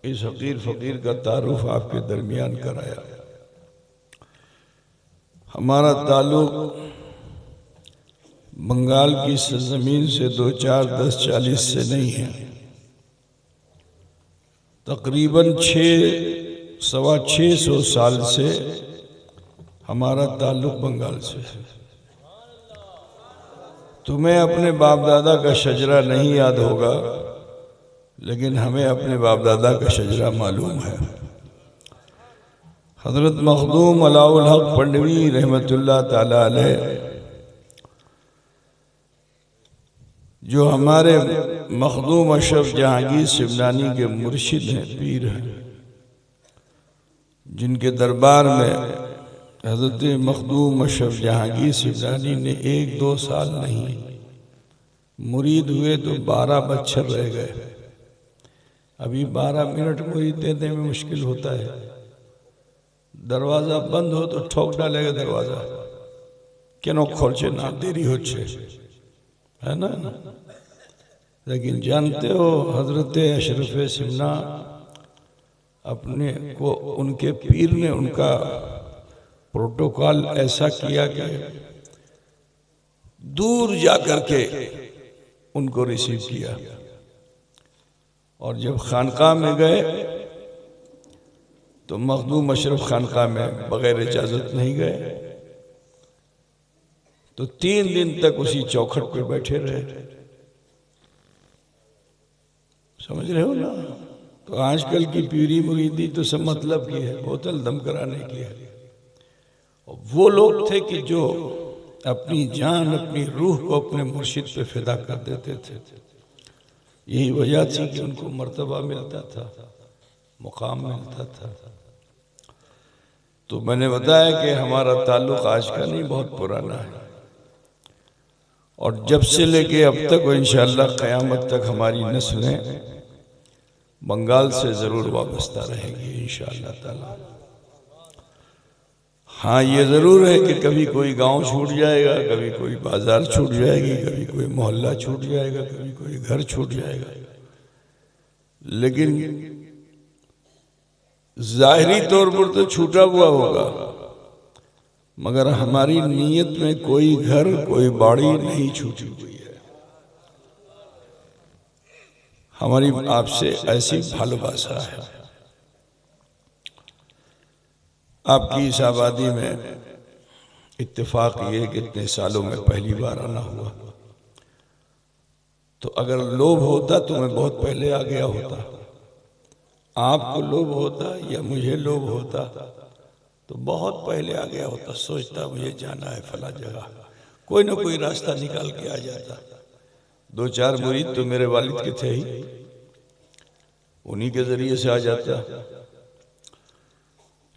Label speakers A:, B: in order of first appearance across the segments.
A: इस हकीर फकीर का तारुफ आपके दरमियान कराया। हमारा ताल्लुक बंगाल की सरजमीन से 2, 4, 10, 40 से नहीं है, तकरीबन 600-625 साल से हमारा ताल्लुक बंगाल से है। तुम्हें अपने बाप दादा का शजरा नहीं याद होगा, लेकिन हमें अपने बाप दादा का शजरा मालूम है। हजरत मखदूम अलाउल हक पंडवी रहमतुल्लाह ताला अलैह, जो हमारे मखदूम अशरफ जहांगीर शिवनानी के मुर्शिद हैं, पीर हैं, जिनके दरबार में हजरत मखदूम अशरफ जहांगीर शिवनानी ने 1-2 साल नहीं, मुरीद हुए तो 12 बच्चर रह गए। अभी 12 मिनट मुरीद देने में मुश्किल होता है। दरवाजा बंद हो तो ठोक डालेगा दरवाजा, क्यों खोलचे ना, देरी हो है ना। लेकिन जानते हो हजरत अशरफ सिमना अपने को, उनके पीर ने उनका प्रोटोकॉल ऐसा किया कि दूर जाकर के उनको रिसीव किया, और जब खानकाह में गए तो मखदूम अशरफ खानकाह में बगैर इजाजत नहीं गए, तो 3 दिन तक उसी चौखट पे बैठे रहे। समझ रहे हो ना। तो आजकल की पीरी मुरीदी तो सब मतलब की है, बोतल दम कराने की है। और वो लोग थे कि जो अपनी जान, अपनी रूह को अपने मुर्शिद पे फिदा कर देते थे। यही वजह थी कि उनको मर्तबा मिलता था, मुकाम मिलता था। तो मैंने बताया कि हमारा ताल्लुक आज का नहीं, बहुत पुराना है, और जब से लेके अब तक और इंशाअल्लाह क़यामत तक हमारी नस्लें बंगाल से ज़रूर वाबस्ता रहेंगी इंशाअल्लाह ताला। हाँ, ये ज़रूर है कि कभी कोई गांव छूट जाएगा, कभी कोई बाजार छूट जाएगी, कभी कोई मोहल्ला छूट जाएगा, कभी कोई घर छूट जाएगा, लेकिन ज़ाहिरी तौर पर तो छूटा हुआ होगा, मगर हमारी नीयत में कोई घर, कोई बाड़ी नहीं छूटी हुई है। हमारी आपसे ऐसी भालोबासा है। आपकी इस आबादी में इत्तेफाक ये कि इतने सालों में पहली बार आना हुआ, तो अगर लोभ होता तो मैं बहुत पहले आ गया होता। आपको लोभ होता या मुझे लोभ होता तो बहुत पहले आ गया होता। सोचता मुझे जाना है फला जगह, कोई ना कोई रास्ता निकाल के आ जाता। 2-4 मुरीद तो मेरे वालिद के थे ही, उन्हीं के जरिए से आ जाता।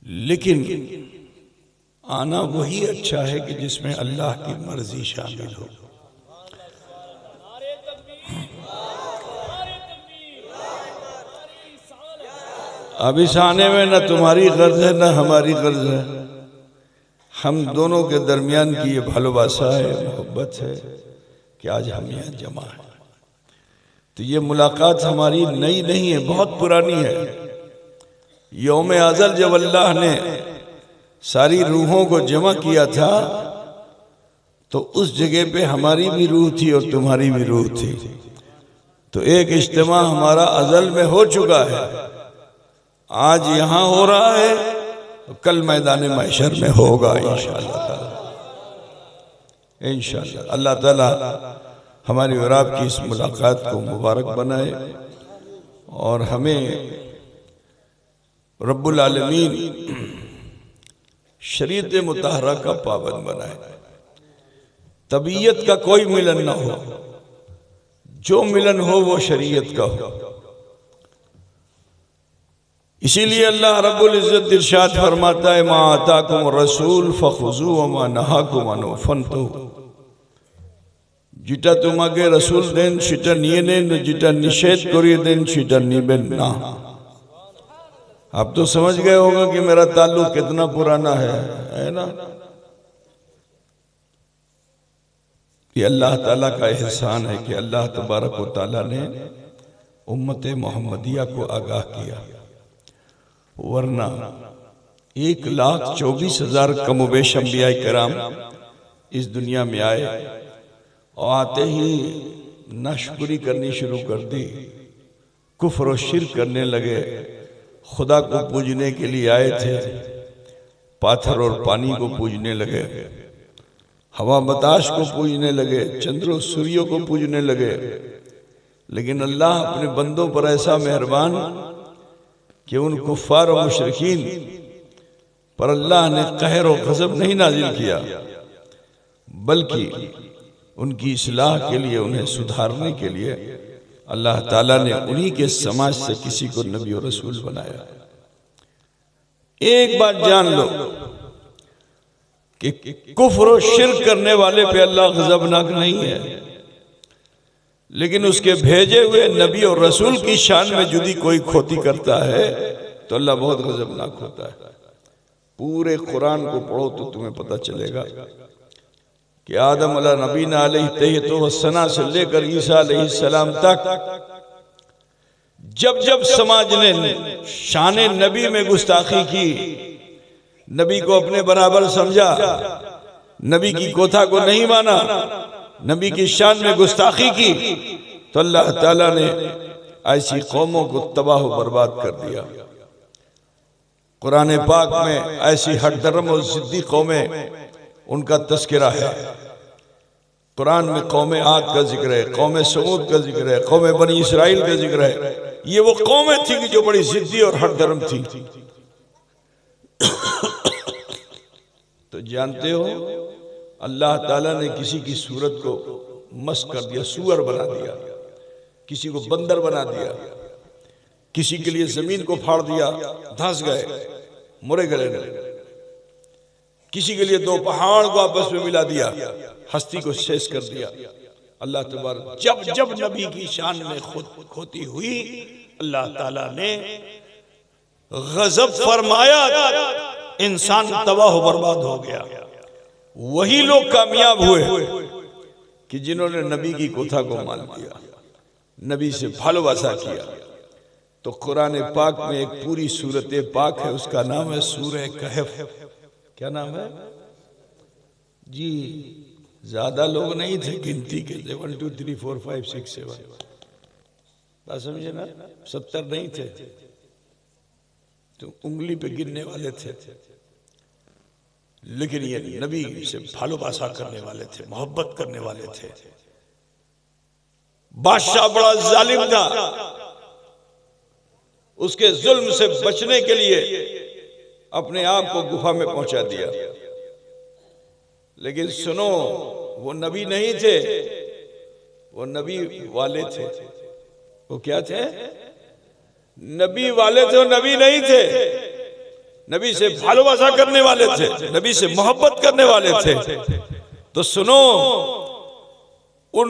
A: लेकिन आना वही अच्छा है कि जिसमें अल्लाह की मर्जी शामिल हो। अब इस आने में न तुम्हारी गर्ज है न हमारी गर्ज है, हम दोनों के दरमियान की ये भालोबासा है, मोहब्बत है कि आज हम यहाँ जमा हैं। तो ये मुलाकात हमारी नई नहीं है, बहुत पुरानी है। यौम अज़ल जब अल्लाह ने सारी रूहों को जमा किया था, तो उस जगह पे हमारी भी रूह थी और तुम्हारी भी रूह थी। तो एक इज्तिमा हमारा अज़ल में हो चुका है, आज यहाँ हो रहा है, तो कल मैदान महशर में होगा इंशाअल्लाह ताला। इंशाअल्लाह अल्लाह ताला हमारी और आपकी इस मुलाकात को मुबारक बनाए और हमें रब्बुल आलमीन शरीयत मुतहरा का पाबंद बनाए। तबीयत का कोई मिलन ना हो, जो मिलन हो वो शरीयत का हो। इसीलिए अल्लाह रब्बुल इज्जत इरशाद फरमाता है, मा आताकुम रसूल फखुजू व मा नहाकुम अनु फंतहू। जिटा तुम्हारे रसूल देन सेटा निये नेन, जिटा निषेध करिए देन सेटा निबेन ना। आप तो समझ गए होगा कि मेरा ताल्लुक कितना पुराना है ना। ये अल्लाह ताला का एहसान है कि अल्लाह तबारक व तआला ने उम्मत मोहम्मदिया को आगाह किया, वरना 1,24,000 कमोबेश अंबिया कराम इस दुनिया में आए और आते ही नाशुक्री करनी शुरू कर दी, कुफ्र और शिर्क करने लगे। खुदा को पूजने के लिए आए थे, पाथर और पानी को पूजने लगे, हवा बताश को पूजने लगे, चंद्र सूर्यों को पूजने लगे। लेकिन अल्लाह अपने बंदों पर ऐसा मेहरबान कि उन कुफ्फार और मुशरिकीन पर अल्लाह ने कहर और गज़ब नहीं नाजिल किया, बल्कि उनकी इस्लाह के लिए, उन्हें सुधारने के लिए अल्लाह ताला ने उन्हीं के समाज से किसी को नबी और रसूल बनाया। एक बात जान लो कि कुफ्र और शिर्क करने वाले पे अल्लाह गज़बनाक नहीं है, लेकिन उसके भेजे हुए नबी और रसूल की शान में जुदी कोई खोती करता है तो अल्लाह बहुत गज़बनाक होता है। पूरे कुरान को पढ़ो तो तुम्हें पता चलेगा कि आदम अला नबीना अलैहि वस्सना से लेकर ईसा अलैहिस्सलाम तक जब जब समाज ने शान नबी में गुस्ताखी की, नबी को अपने बराबर समझा, नबी की कोथा को नहीं माना, नबी की शान में गुस्ताखी की, तो अल्लाह ताला ने ऐसी कौमों को तबाह व बर्बाद कर दिया। कुरान पाक में ऐसी हठधर्म और जिद्दी कौमें, उनका तस्करा है। कुरान में कौम आद का जिक्र है, कौम समूद का जिक्र है, कौम बनी इसराइल का जिक्र है। ये वो कौमें थी कि जो बड़ी जिद्दी और हठधर्म थी। तो जानते हो अल्लाह ताला ने किसी की सूरत को मस कर दिया, सूअर बना दिया, किसी को बंदर बना दिया, किसी के लिए जमीन को फाड़ दिया, धंस गए, मुरे गले, किसी के लिए दो पहाड़ को आपस में मिला दिया, हस्ती को शेष कर दिया। अल्लाह तबारक जब जब नबी की शान में खोती हुई, अल्लाह ताला ने गजब फरमाया, इंसान तबाह बर्बाद हो गया। वही लोग कामयाब हुए कि जिन्होंने नबी की कोथा को मान लिया, नबी से भालोबासा किया। तो कुरान पाक में एक पूरी सूरत पाक है, उसका नाम है सूरह कहफ। क्या नाम है जी? ज्यादा लोग नहीं थे गिनती के, 1 2 3 4 5 6 7, बात समझे ना? 70 नहीं थे, तो उंगली पे गिनने वाले थे। लेकिन ये नबी से भालोबासा करने वाले थे, मोहब्बत करने वाले थे। बादशाह बड़ा जालिम था, उसके जुल्म से बचने के लिए अपने आप को गुफा में पहुंचा दिया। लेकिन सुनो, वो नबी नहीं थे, वो नबी वाले थे। वो क्या थे? नबी वाले थे, वो नबी नहीं थे। नबी से भालोबासा करने वाले थे, नबी से मोहब्बत करने वाले थे। तो सुनो, उन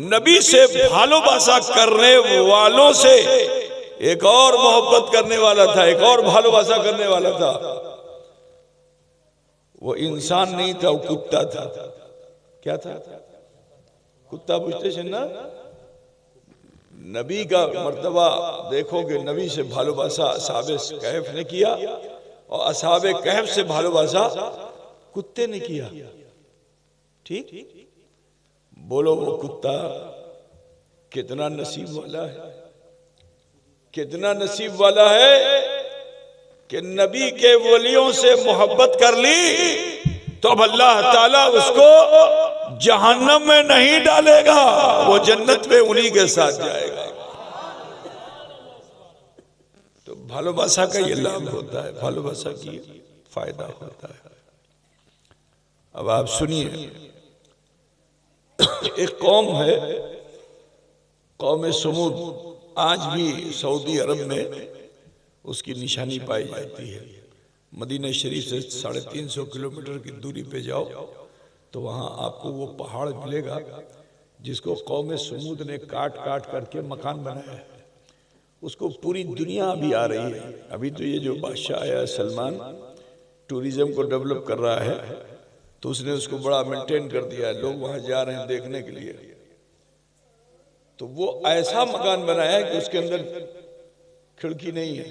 A: नबी से भालोबासा करने वालों से एक और मोहब्बत करने वाला था, एक और भालोबासा करने वाला था। वो इंसान नहीं था, वो कुत्ता था। क्या था? कुत्ता पूछते थे ना। नबी का मर्तबा देखोगे, नबी से भालोबासा असहाबे कहफ ने किया और असहाबे कहफ से भालोबासा कुत्ते ने किया। ठीक? बोलो, वो कुत्ता कितना नसीब वाला है, कितना नसीब वाला है कि नबी के वलियों से मोहब्बत कर ली तो अब अल्लाह ताला उसको जहन्नम में नहीं डालेगा, वो जन्नत में उन्हीं के साथ जाएगा। तो भालोबासा का ये लाभ होता है, भालोबासा की फायदा होता है। अब आप सुनिए, एक कौम है, कौम समूद, आज भी सऊदी अरब में उसकी निशानी पाई जाती है। मदीना शरीफ से 350 किलोमीटर की दूरी पे जाओ तो वहाँ आपको वो पहाड़ मिलेगा जिसको कौम समूद ने काट काट करके मकान बनाया है। उसको पूरी दुनिया अभी आ रही है। अभी तो ये जो बादशाह आया सलमान, टूरिज्म को डेवलप कर रहा है, तो उसने उसको बड़ा मेंटेन कर दिया है, लोग वहां जा रहे हैं देखने के लिए। तो वो ऐसा मकान बनाया है कि उसके अंदर खिड़की नहीं है,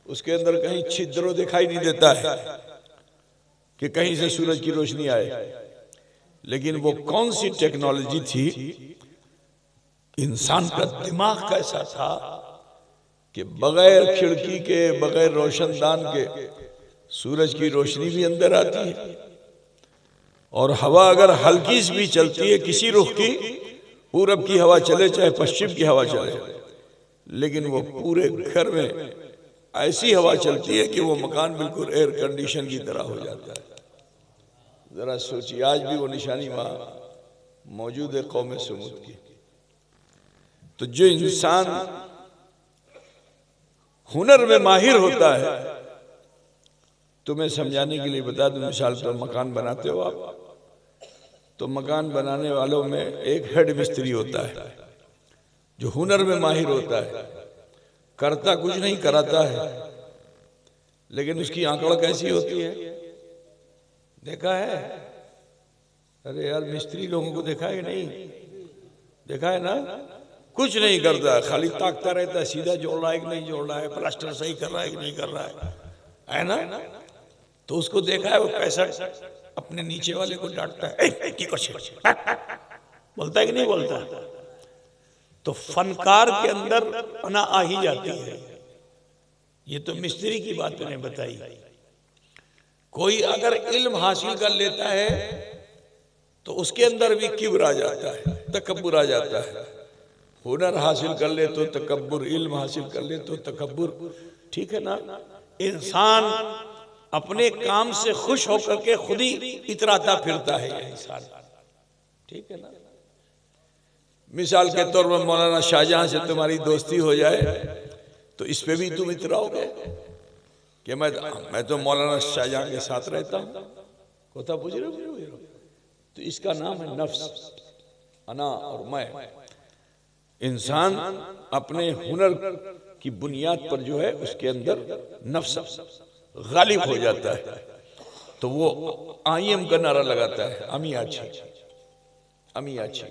A: उसके अंदर कहीं छिद्रों दिखाई नहीं देता है कि कहीं से सूरज की रोशनी आए। लेकिन वो कौन सी टेक्नोलॉजी थी, इंसान का दिमाग कैसा था कि बगैर खिड़की के, बगैर रोशनदान के सूरज की रोशनी भी अंदर आती है, और हवा अगर हल्की सी भी चलती है किसी रुख की, पूरब की हवा चले चाहे पश्चिम की हवा चले, लेकिन वो पूरे घर में ऐसी हवा चलती है कि वो मकान बिल्कुल एयर कंडीशन की तरह हो जाता है। जरा सोचिए, आज भी वो निशानी वहां मौजूद है कौम समूद की। तो जो इंसान हुनर में माहिर होता है, तुम्हें समझाने के लिए बता दूं, मिसाल पर मकान बनाते हो आप, तो मकान बनाने वालों में एक हेड मिस्त्री होता है जो हुनर में माहिर होता है, करता कुछ नहीं, कराता है, लेकिन उसकी आंकड़ कैसी होती है देखा है? अरे यार, मिस्त्री लोगों को देखा है नहीं? देखा है ना? कुछ नहीं करता, खाली ताकता रहता है सीधा जोड़ रहा है कि नहीं जोड़ रहा है, प्लास्टर सही कर रहा है कि नहीं कर रहा है ना? तो उसको देखा है वो कैसा अपने नीचे वाले को डांटता है, बोलता है कि नहीं बोलता? तो फनकार के अंदर पना आ ही जाती है। ये तो मिस्त्री की बात मैंने बताई। कोई अगर इल्म हासिल कर लेता है तो उसके अंदर भी किब्र आ जाता है, तकब्बुर आ जाता है। हुनर हासिल कर ले तो तकब्बुर, इल्म हासिल कर ले तो तकब्बुर, ठीक है ना? इंसान अपने काम से खुश होकर के खुद ही इतराता फिरता है ये इंसान, ठीक है ना? मिसाल के तौर पर मौलाना शाहजहां से तुम्हारी दोस्ती हो जाए तो इस पे भी तुम इतराओगे कि मैं तो मौलाना शाहजहां के साथ रहता हूं। कोता पूछ रहे हो? तो इसका नाम है नफ्स, अना और मैं। इंसान अपने हुनर की बुनियाद पर जो है उसके अंदर नफ्स गालिब हो जाता है, तो वो आईएम का नारा लगाता है, अमी आछी, अमी आछी।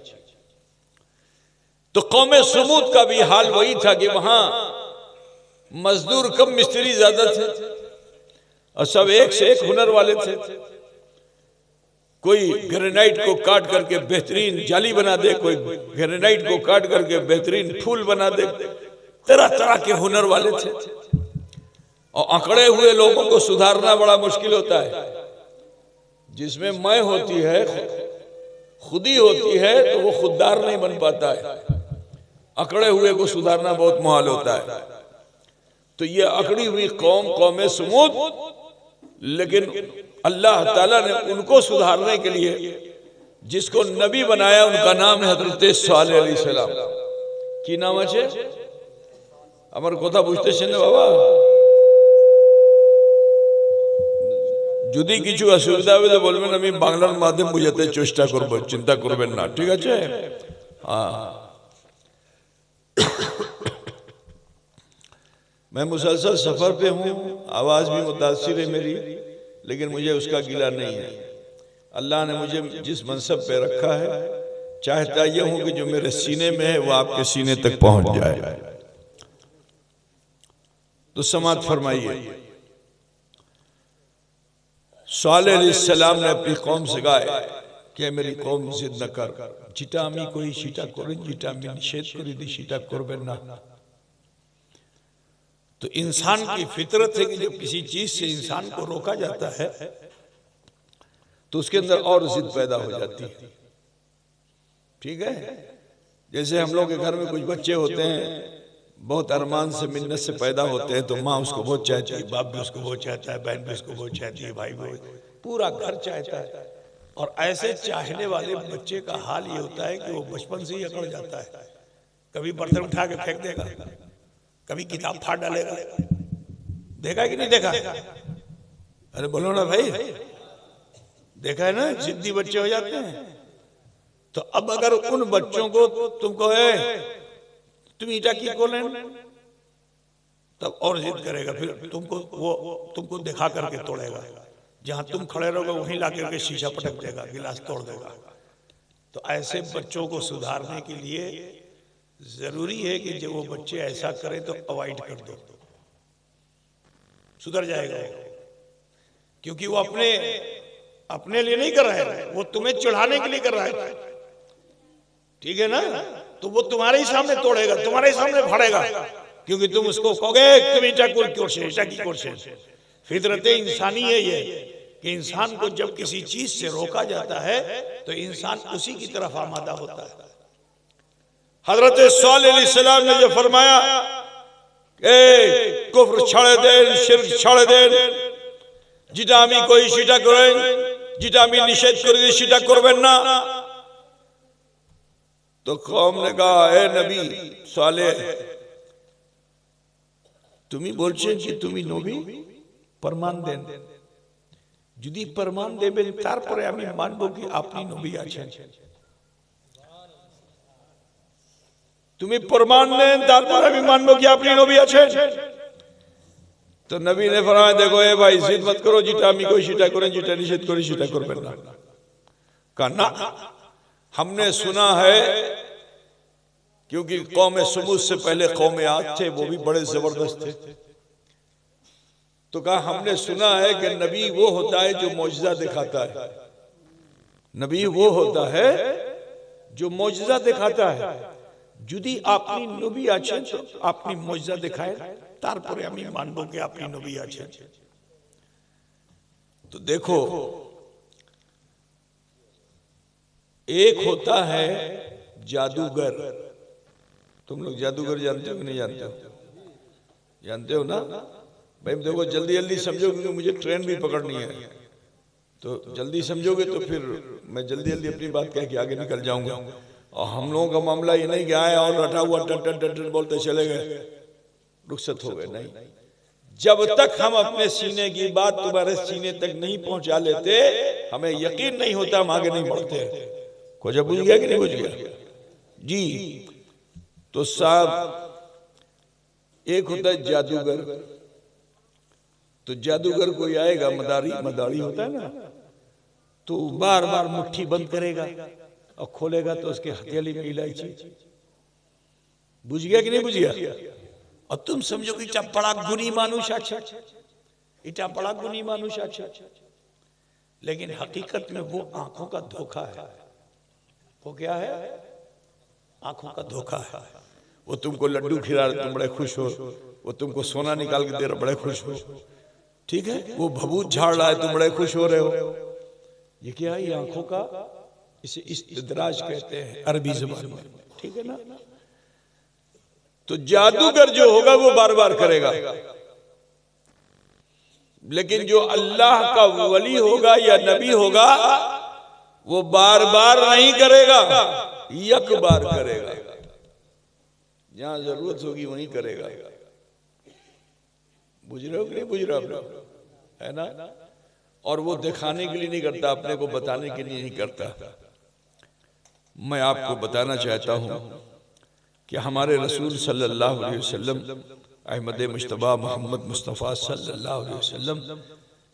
A: तो कौमे समूद का भी हाल वही था कि वहां मजदूर कम, मिस्त्री ज्यादा थे, और सब एक से एक हुनर वाले थे। कोई ग्रेनाइट को काट करके बेहतरीन जाली बना दे, कोई ग्रेनाइट को काट करके बेहतरीन फूल बना दे, तरह तरह के हुनर वाले थे। और अकड़े हुए लोगों को सुधारना बड़ा मुश्किल होता है। जिसमें मैं होती है, खुदी होती है, तो वो खुददार नहीं बन पाता है। अकड़े हुए को सुधारना बहुत मुहाल होता है। तो ये अकड़ी हुई कौम, कौमे समूद, लेकिन अल्लाह ताला ने उनको सुधारने के लिए जिसको नबी बनाया, उनका नाम है हजरत सालेह अलैहिस्सलाम। की नाम है? আমার কথা বুঝতেছেন না বাবা? যদি কিছু অসুবিধা হবে তো বলবেন, আমি বাংলার মাধ্যমে বোঝাতে চেষ্টা করব, চিন্তা করবেন না, ঠিক আছে? मैं मुसलसल सफर पे हूँ, आवाज भी मुतासिर है मेरी, लेकिन मुझे उसका गिला नहीं है। अल्लाह ने मुझे जिस मनसब पे रखा है, चाहता यह हूं कि जो मेरे सीने में है वो आपके सीने तक पहुंच जाए। तो समात फरमाइए, सालेह अलैहिस्सलाम ने अपनी कौम से कहा कि मेरी कौम जिद न कर, जिटा আমি कोई সেটা করেন, যেটা আমি নিষেধ করে দিই সেটা করবেন না। तो इंसान की फितरत है कि जब किसी चीज से इंसान को रोका जाता है तो उसके अंदर और जिद पैदा हो जाती है, ठीक है? जैसे हम लोग के घर में कुछ बच्चे होते हैं, बहुत अरमान से, मिन्नत से पैदा होते हैं, तो माँ उसको बहुत चाहती है, बाप भी उसको बहुत चाहता है, बहन भी उसको बहुत चाहती है, भाई भी, पूरा घर चाहता है। और ऐसे चाहने वाले बच्चे का हाल ये होता है कि वो बचपन से ही अकड़ जाता है। कभी बर्तन उठा के फेंक देगा, कभी किताब फाड़ डालेगा। देखा है कि नहीं देखा? अरे बोलो ना भाई, देखा है ना? जिद्दी बच्चे हो जाते हैं। तो अब अगर उन बच्चों को तुमको है तुम ईटा की खोलें, तब और जिद करेगा, फिर तुमको वो तुमको दिखा करके तोड़ेगा।
B: जहां तुम खड़े रहोगे वहीं ला करके शीशा पटक देगा, गिलास तोड़ देगा। तो ऐसे बच्चों को सुधारने के लिए जरूरी है कि जब वो बच्चे ऐसा करें तो अवॉइड कर दो, सुधर जाएगा वो। क्योंकि वो अपने लिए नहीं कर रहा है, वो तुम्हें चढ़ाने के लिए कर रहा है, ठीक है ना। तो वो तुम्हारे ही सामने तोड़ेगा, तुम्हारे ही सामने फाड़ेगा, क्योंकि तुम उसको कहोगे तुम ईटा की कोशिश। फितरत इंसानी है ये कि इंसान को जब किसी चीज से रोका जाता है तो इंसान उसी की तरफ आमादा होता है। हजरत सालेह अलैहिस्सलाम ने जो फरमाया कुफ्र छाड़े देन, शिर्क छाड़े देन, যেটা আমি কই সেটা করেন, যেটা আমি নিষেধ করে দিই সেটা করবেন না। तो कौम ने कहा ए नबी सालेह তুমি বলছেন যে তুমি নবী, প্রমাণ দেন। যদি প্রমাণ দেবেন তারপরে আমি মানব কি আপনি নবী আছেন। তুমি প্রমাণ দেন তারপরে আমি মানব কি আপনি নবী আছেন। तो नबी ने फरमाया देखो ए भाई जिद मत करो, যেটা আমি কই সেটা করেন, যেটা নিষেধ করি সেটা করবেন না। कहा ना हमने सुना है, क्योंकि कौम समूद से पहले कौम आद थे, वो भी बड़े जबरदस्त थे। तो कहा हमने सुना है कि नबी वो होता है जो मौजज़ा दिखाता है, नबी वो होता है जो मौजज़ा दिखाता है। যদি আপনি নবী আছেন তো আপনি মৌজজা দেখায়, তারপরে আমি মানব कि আপনি নবী আছেন। तो देखो एक होता है जादूगर। तुम लोग जादूगर जानते हो कि नहीं जानते हो? जानते हो ना भाई। देखो जल्दी जल्दी समझो, क्योंकि मुझे ट्रेन भी पकड़नी है। तो जल्दी समझोगे तो फिर मैं जल्दी जल्दी अपनी बात कह के आगे निकल जाऊंगा। और हम लोगों का मामला ये नहीं कि आए और रटा हुआ टन टन टन टन बोलते चले गए, रुखसत हो गए। नहीं, जब तक हम अपने सीने की बात तुम्हारे सीने तक नहीं पहुंचा लेते, हमें यकीन नहीं होता, हम आगे नहीं बढ़ते। कुछ बुझ गया कि नहीं बुझ गया जी। तो साहब एक होता है जादूगर। तो जादूगर कोई आएगा, मदारी होता है ना, तो बार बार मुट्ठी बंद करेगा और खोलेगा तो उसके हथेली में इलायची। बुझ गया कि नहीं बुझ गया। और तुम समझो कि इटा बड़ा गुनी मानुष अच्छा, इटा बड़ा गुनी मानुष अच्छा, लेकिन हकीकत में वो आंखों का धोखा है। वो क्या है? आंखों का धोखा है। वो तुमको लड्डू खिला रहे तुम बड़े खुश हो, वो तुमको सोना निकाल के दे रहे बड़े खुश हो, ठीक है। वो भभूत झाड़ रहा है तुम बड़े खुश हो रहे हो। ये क्या है? ये आंखों का, इसे इस्तिद्राज कहते हैं अरबी ज़बान में, ठीक है ना। तो जादूगर जो होगा वो बार बार करेगा, लेकिन जो अल्लाह का वली होगा या नबी होगा वो बार बार नहीं करेगा, एक बार करेगा। जहां जरूरत होगी वहीं करेगा। बुझ रहे हो कि नहीं बुझ रहे हो? है ना। और वो दिखाने के लिए नहीं करता, अपने को बताने के लिए नहीं करता। मैं आपको बताना चाहता हूं कि हमारे रसूल सल्लल्लाहु अलैहि वसल्लम, अहमद मुश्तबा मोहम्मद मुस्तफ़ा सल्लल्लाहु अलैहि वसल्लम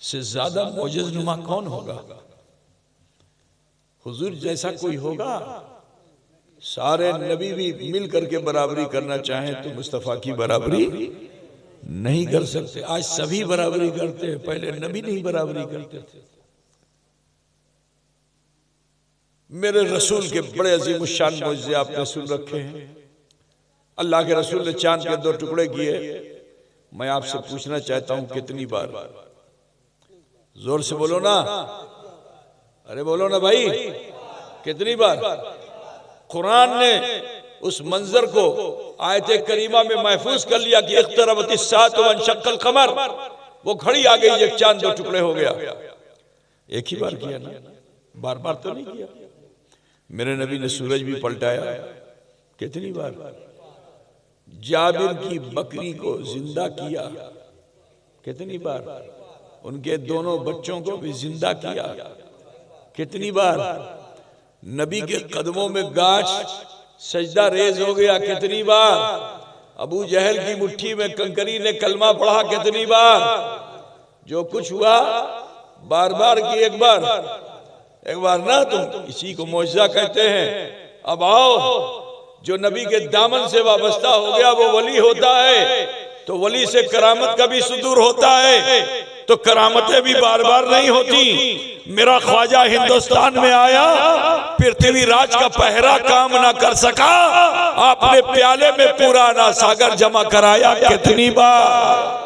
B: से ज्यादा मौजज़नुमा कौन होगा? हुजूर जैसा कोई होगा? सारे नबी भी मिल करके बराबरी करना चाहें तो मुस्तफ़ा की बराबरी नहीं कर सकते। आज सभी बराबरी करते हैं, पहले नबी नहीं बराबरी करते थे। मेरे रसूल के बड़े अजीम शान मौजज़े आपने सुन रखे हैं। अल्लाह के रसूल ने चांद के 2 टुकड़े किए। मैं आपसे पूछना चाहता हूं कितनी बार? जोर से बोलो ना, अरे बोलो ना भाई, कितनी बार? कुरान ने उस मंजर को आयत करीमा में महफूज कर लिया कि इख्तरबतिस साअतु वंशक्कल कमर। वो घड़ी आ गई, एक चांद 2 टुकड़े हो गया। एक ही बार किया ना, बार बार तो नहीं किया। मेरे नबी ने सूरज भी पलटाया, कितनी बार? जाबिर की बकरी को जिंदा किया, कितनी बार? उनके दोनों बच्चों को भी जिंदा किया, कितनी बार? नबी के कदमों में गाछ सजदा रेज हो गया, कितनी बार? अबू जहल की मुट्ठी में कंकरी ने कलमा पढ़ा, कितनी बार? जो कुछ हुआ बार बार की एक बार ना, तुम इसी को मौजज़ा कहते हैं। अब आओ, जो नबी के दामन से वाबस्ता हो गया वो वली होता है, तो वली से करामत का भी सुदूर होता है। तो करामतें भी बार बार नहीं होती। मेरा ख्वाजा हिंदुस्तान में आया, पृथ्वीराज का पहरा काम ना कर सका, आपने प्याले में पूरा ना सागर जमा कराया कितनी बार।